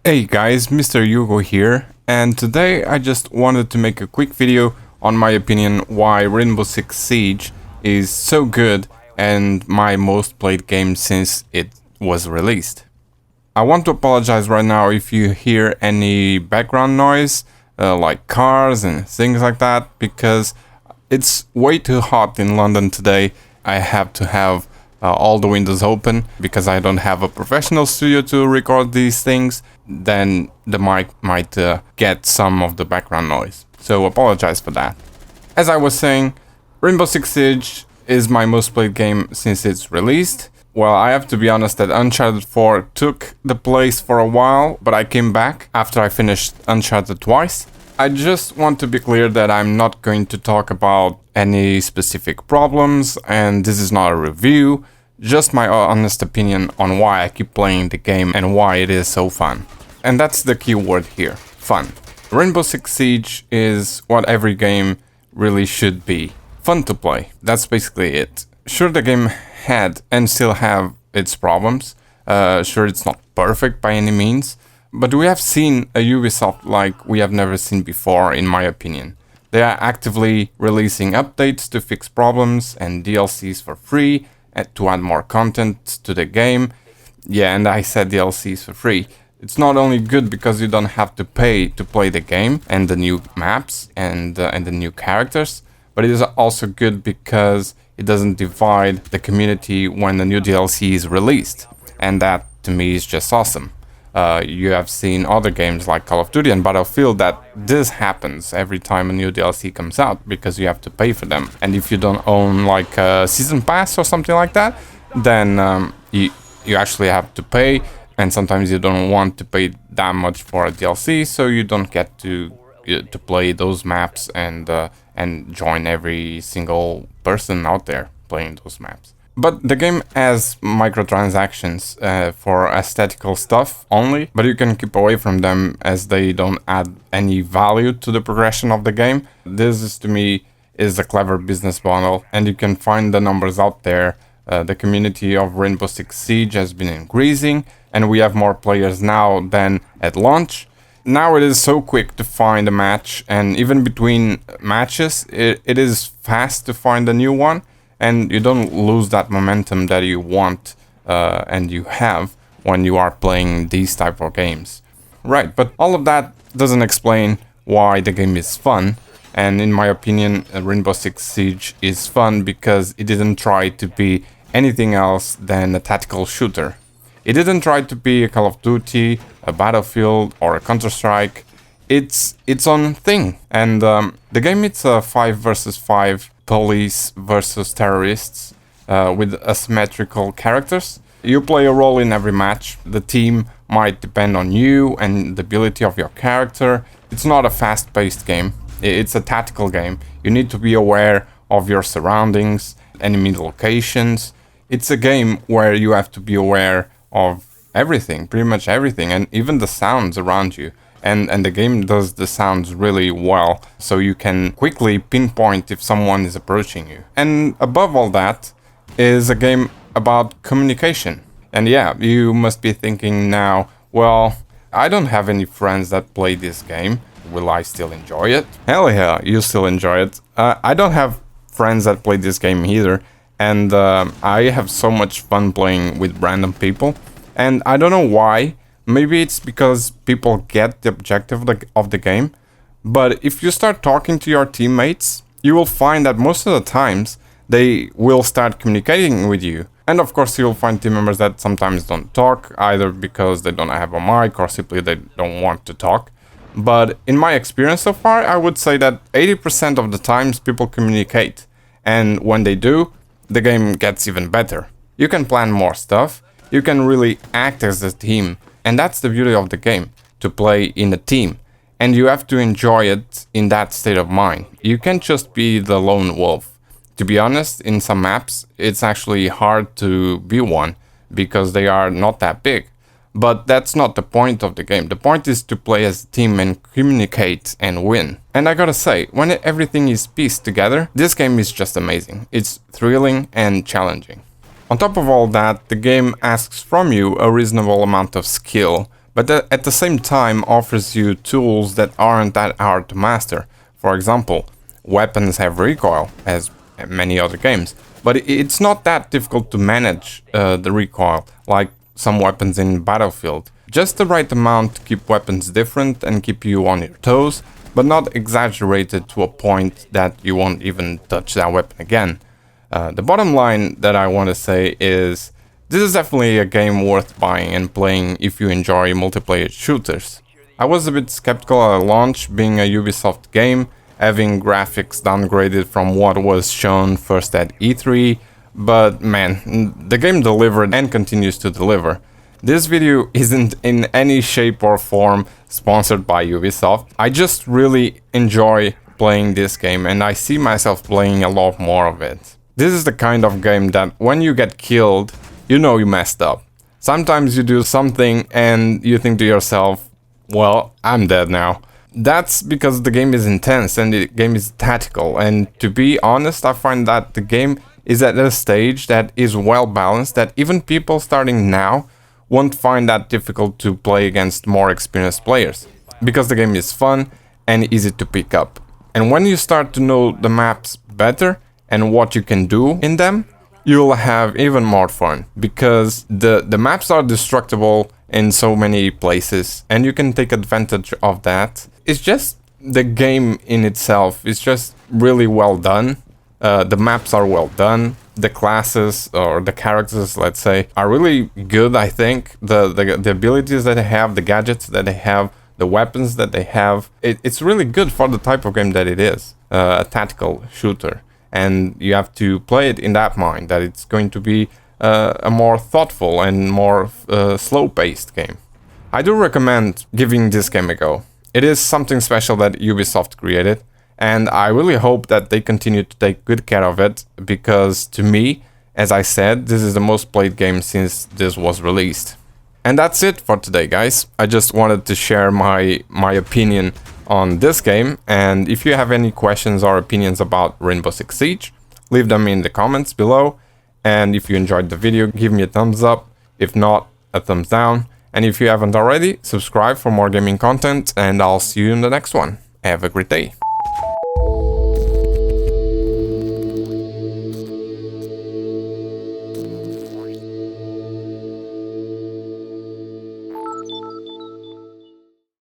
Hey guys, Mr. Hugo here, and today I just wanted to make a quick video on my opinion why Rainbow Six Siege is so good and my most played game since it was released. I want to apologize right now if you hear any background noise, like cars and things like that, because it's way too hot in London today. I have to have all the windows open because I don't have a professional studio to record these things. Then the mic might get some of the background noise. So apologize for that. As I was saying, Rainbow Six Siege is my most played game since it's released. Well, I have to be honest that Uncharted 4 took the place for a while, but I came back after I finished Uncharted twice. I just want to be clear that I'm not going to talk about any specific problems, and this is not a review, just my honest opinion on why I keep playing the game and why it is so fun. And that's the key word here, fun. Rainbow Six Siege is what every game really should be. Fun to play, that's basically it. Sure, the game had and still have its problems. Sure, it's not perfect by any means, but we have seen a Ubisoft like we have never seen before, in my opinion. They are actively releasing updates to fix problems and DLCs for free to add more content to the game. Yeah, and I said DLCs for free. It's not only good because you don't have to pay to play the game and the new maps and the new characters, but it is also good because it doesn't divide the community when the new DLC is released, and that to me is just awesome. You have seen other games like Call of Duty and Battlefield that this happens every time a new DLC comes out because you have to pay for them. And if you don't own like a season pass or something like that, then you actually have to pay, and sometimes you don't want to pay that much for a DLC, so you don't get to play those maps and join every single person out there playing those maps. But the game has microtransactions for aesthetical stuff only, but you can keep away from them as they don't add any value to the progression of the game. This is, to me, is a clever business model, and you can find the numbers out there. The community of Rainbow Six Siege has been increasing, and we have more players now than at launch. Now it is so quick to find a match, and even between matches, it is fast to find a new one. And you don't lose that momentum that you want and you have when you are playing these type of games. Right, but all of that doesn't explain why the game is fun. And in my opinion, Rainbow Six Siege is fun because it didn't try to be anything else than a tactical shooter. It didn't try to be a Call of Duty, a Battlefield, or a Counter-Strike. It's its own thing. And the game, it's a 5 versus 5 police versus terrorists with asymmetrical characters. You play a role in every match. The team might depend on you and the ability of your character. It's not a fast-paced game. It's a tactical game. You need to be aware of your surroundings, enemy locations. It's a game where you have to be aware of everything, pretty much everything, and even the sounds around you. And the game does the sounds really well, so you can quickly pinpoint if someone is approaching you. And above all that is a game about communication. And yeah, you must be thinking now, well, I don't have any friends that play this game. Will I still enjoy it? Hell yeah, you still enjoy it. I don't have friends that play this game either, and I have so much fun playing with random people. And I don't know why. Maybe it's because people get the objective of the game, but if you start talking to your teammates, you will find that most of the times they will start communicating with you. And of course, you'll find team members that sometimes don't talk, either because they don't have a mic or simply they don't want to talk. But in my experience so far, I would say that 80% of the times people communicate. And when they do, the game gets even better. You can plan more stuff, you can really act as a team. And that's the beauty of the game, to play in a team. And you have to enjoy it in that state of mind. You can't just be the lone wolf. To be honest, in some maps, it's actually hard to be one, because they are not that big. But that's not the point of the game. The point is to play as a team and communicate and win. And I gotta say, when everything is pieced together, this game is just amazing. It's thrilling and challenging. On top of all that, the game asks from you a reasonable amount of skill, but at the same time offers you tools that aren't that hard to master. For example, weapons have recoil, as many other games, but it's not that difficult to manage the recoil, like some weapons in Battlefield. Just the right amount to keep weapons different and keep you on your toes, but not exaggerated to a point that you won't even touch that weapon again. The bottom line that I want to say is, this is definitely a game worth buying and playing if you enjoy multiplayer shooters. I was a bit skeptical at launch, being a Ubisoft game, having graphics downgraded from what was shown first at E3, but man, the game delivered and continues to deliver. This video isn't in any shape or form sponsored by Ubisoft. I just really enjoy playing this game and I see myself playing a lot more of it. This is the kind of game that when you get killed, you know you messed up. Sometimes you do something and you think to yourself, well, I'm dead now. That's because the game is intense and the game is tactical, and to be honest, I find that the game is at a stage that is well balanced, that even people starting now won't find that difficult to play against more experienced players, because the game is fun and easy to pick up. And when you start to know the maps better and what you can do in them, you'll have even more fun, because the maps are destructible in so many places and you can take advantage of that. It's just the game in itself is just really well done. The maps are well done. The classes or the characters, let's say, are really good. I think the abilities that they have, the gadgets that they have, the weapons that they have, it's really good for the type of game that it is, a tactical shooter. And you have to play it in that mind, that it's going to be a more thoughtful and more slow-paced game. I do recommend giving this game a go. It is something special that Ubisoft created, and I really hope that they continue to take good care of it, because to me, as I said, this is the most played game since this was released. And that's it for today, guys. I just wanted to share my opinion on this game, and if you have any questions or opinions about Rainbow Six Siege, leave them in the comments below. And if you enjoyed the video, give me a thumbs up. If not, a thumbs down. And if you haven't already, subscribe for more gaming content, and I'll see you in the next one. Have a great day.